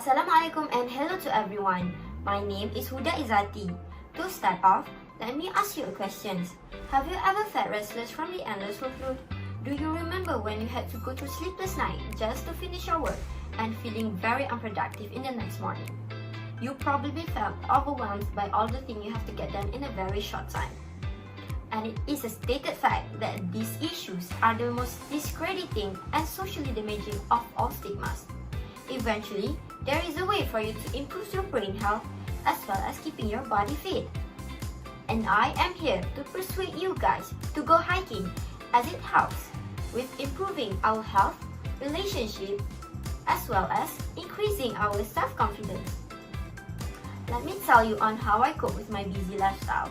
Assalamualaikum and hello to everyone. My name is Huda Izzati. To start off, let me ask you a question. Have you ever felt restless from the endless workload? Do you remember when you had to go to sleepless night just to finish your work and feeling very unproductive in the next morning? You probably felt overwhelmed by all the things you have to get done in a very short time. And it is a stated fact that these issues are the most discrediting and socially damaging of all stigmas. Eventually, there is a way for you to improve your brain health as well as keeping your body fit. And I am here to persuade you guys to go hiking as it helps with improving our health, relationship, as well as increasing our self-confidence. Let me tell you on how I cope with my busy lifestyle.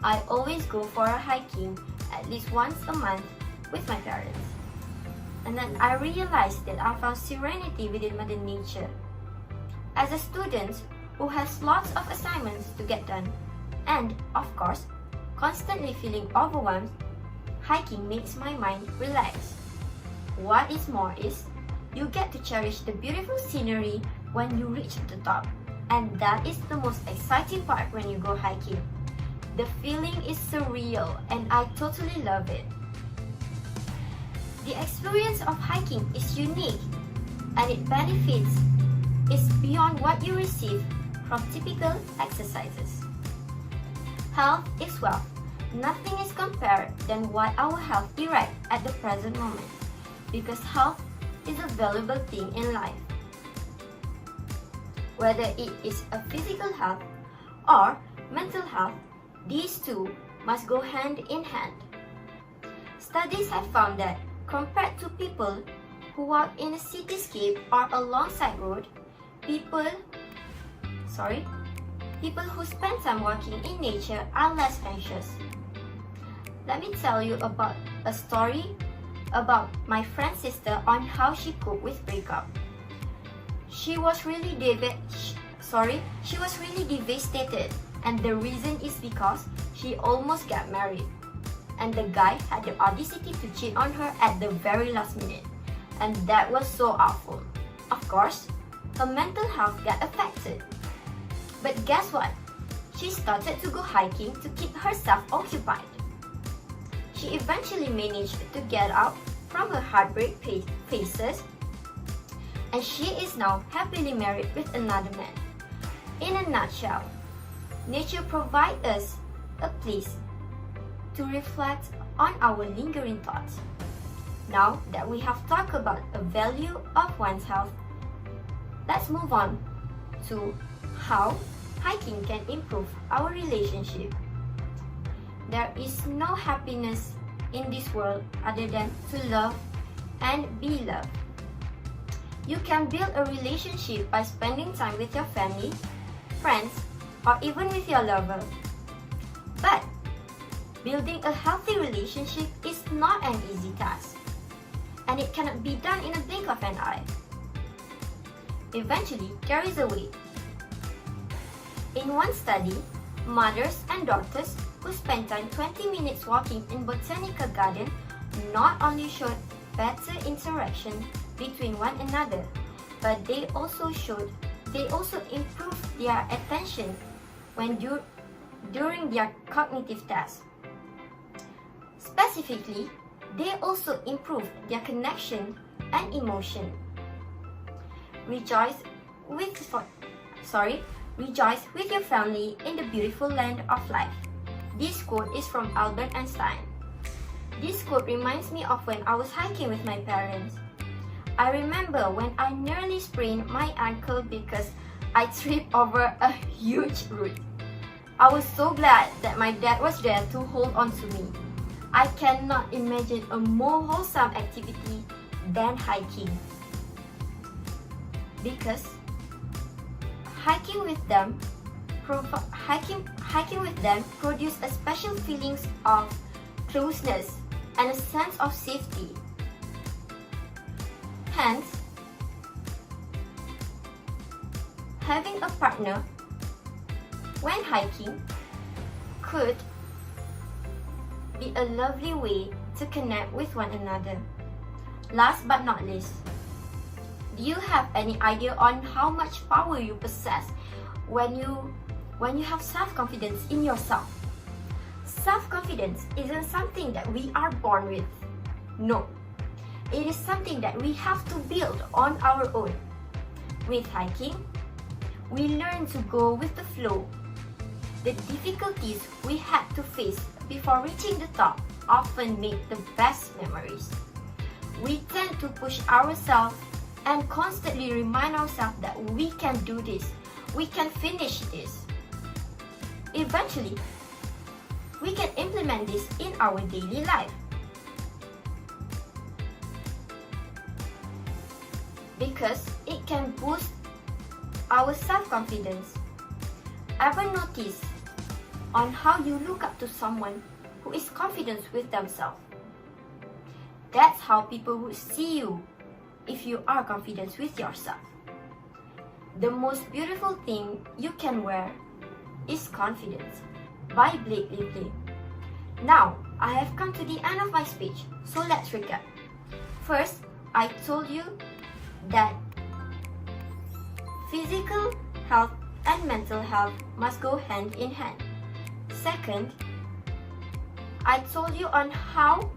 I always go for a hiking at least once a month with my parents. And then I realized that I found serenity within Mother Nature. As a student who has lots of assignments to get done, and of course, constantly feeling overwhelmed, hiking makes my mind relax. What is more is, you get to cherish the beautiful scenery when you reach the top. And that is the most exciting part when you go hiking. The feeling is surreal and I totally love it. The experience of hiking is unique and its benefits is beyond what you receive from typical exercises. Health is wealth. Nothing is compared than what our health erects at the present moment, because health is a valuable thing in life. Whether it is a physical health or mental health, these two must go hand in hand. Studies have found that compared to people who walk in a cityscape or a long side road, people who spend time walking in nature are less anxious. Let me tell you about a story about my friend's sister on how she coped with breakup. She was really devastated, and the reason is because she almost got married, and the guy had the audacity to cheat on her at the very last minute, and that was so awful. Of course, her mental health got affected. But guess what? She started to go hiking to keep herself occupied. She eventually managed to get out from her heartbreak phases, and she is now happily married with another man. In a nutshell, nature provides us a place to reflect on our lingering thoughts. Now that we have talked about the value of one's health, let's move on to how hiking can improve our relationship. There is no happiness in this world other than to love and be loved. You can build a relationship by spending time with your family, friends, or even with your lover. But building a healthy relationship is not an easy task, and it cannot be done in a blink of an eye. Eventually, there is a way. In one study, mothers and daughters who spent time 20 minutes walking in botanical garden not only showed better interaction between one another, but they also improved their attention during their cognitive tasks. Specifically, they also improved their connection and emotion. Rejoice with your family in the beautiful land of life. This quote is from Albert Einstein. This quote reminds me of when I was hiking with my parents. I remember when I nearly sprained my ankle because I tripped over a huge root. I was so glad that my dad was there to hold on to me. I cannot imagine a more wholesome activity than hiking, because hiking with them produce a special feelings of closeness and a sense of safety. Hence, having a partner when hiking could be a lovely way to connect with one another. Last but not least, Do you have any idea on how much power you possess when you have self-confidence in yourself? Self-confidence isn't something that we are born with. No, it is something that we have to build on our own. With hiking, we learn to go with the flow. The difficulties we had to face before reaching the top often make the best memories. We tend to push ourselves and constantly remind ourselves that we can do this, we can finish this. Eventually, we can implement this in our daily life. Because it can boost our self-confidence. Ever notice on how you look up to someone who is confident with themselves? That's how people would see you if you are confident with yourself. The most beautiful thing you can wear is confidence by Blake Lively. Now, I have come to the end of my speech, so let's recap. First, I told you that physical health and mental health must go hand in hand. Second, I told you on how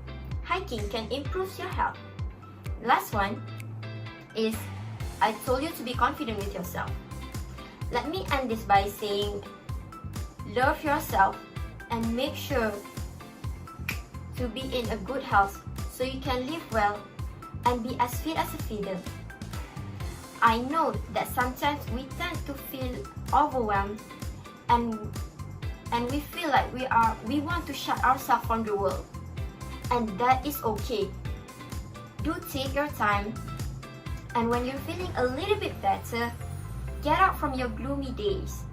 hiking can improve your health. Last one is I told you to be confident with yourself. Let me end this by saying love yourself and make sure to be in a good health so you can live well and be as fit as a fiddle. I know that sometimes we tend to feel overwhelmed and we feel like we want to shut ourselves from the world, and that is okay. Do take your time, and when you're feeling a little bit better, get out from your gloomy days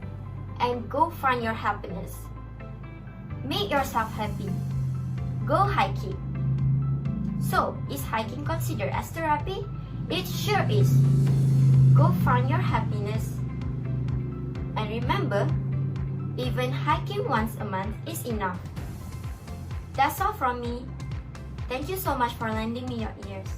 and go find your happiness. Make yourself happy. Go hiking. So, is hiking considered as therapy? It sure is. Go find your happiness. And remember, even hiking once a month is enough. That's all from me. Thank you so much for lending me your ears.